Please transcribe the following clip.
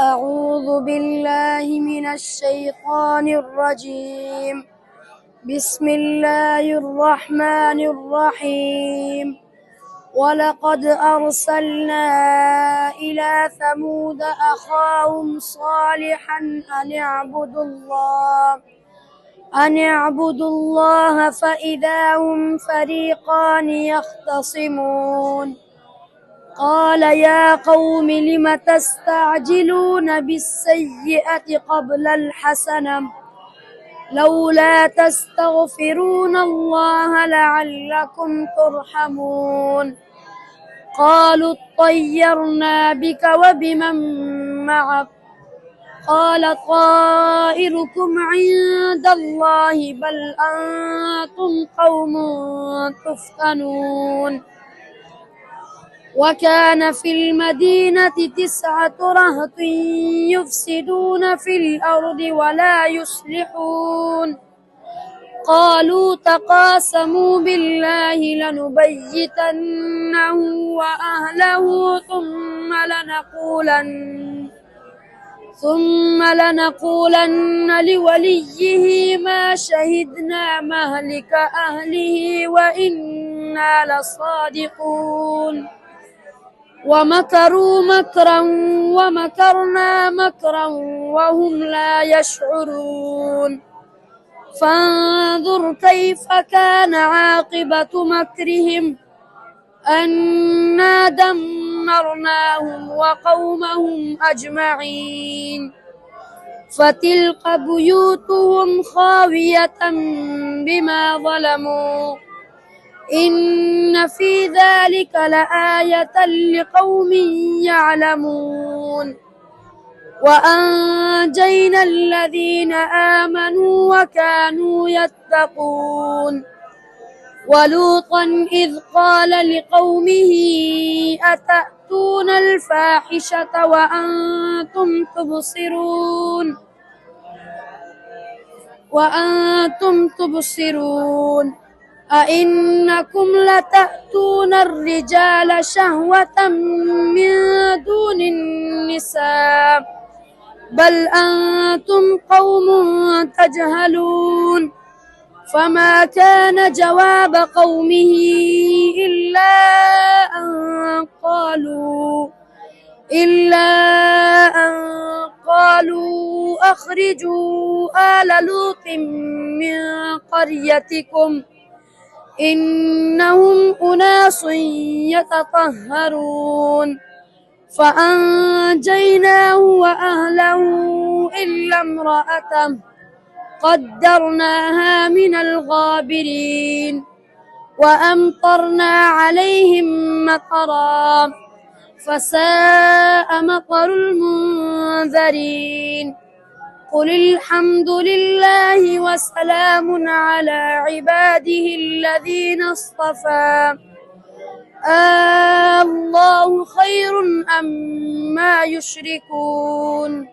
أعوذ بالله من الشيطان الرجيم. بسم الله الرحمن الرحيم. ولقد أرسلنا إلى ثمود أخاهم صالحا أن اعبدوا الله فإذا هم فريقان يختصمون. قال يا قوم لم تستعجلون بالسيئة قبل الحسنة لولا تستغفرون الله لعلكم ترحمون. قالوا اطيرنا بك وبمن معك قال طائركم عند الله بل أنتم قوم تفتنون. وكان في المدينة 9 رهط يفسدون في الأرض ولا يصلحون. قالوا تقاسموا بالله لنبيتنه وأهله ثم لنقولن لوليه ما شهدنا مهلك أهله وإنا لصادقون. ومكروا مكرا ومكرنا مكرا وهم لا يشعرون. فانظر كيف كان عاقبة مكرهم أنا دمرناهم وقومهم أجمعين. فتلك بيوتهم خاوية بما ظلموا إن في ذلك لآية لقوم يعلمون. وأنجينا الذين آمنوا وكانوا يتقون. ولوطا إذ قال لقومه أتأتون الفاحشة وأنتم تبصرون أئنكم لتأتون الرجال شهوة من دون النساء بل أنتم قوم تجهلون. فما كان جواب قومه إلا أن قالوا أخرجوا آل لوط من قريتكم إنهم أناس يتطهرون. فأنجيناه وأهله إلا امرأته قدرناها من الغابرين. وأمطرنا عليهم مطرا فساء مطر المنذرين. قل الحمد لله وسلام على عباده الذين اصطفى الله خير أما يشركون.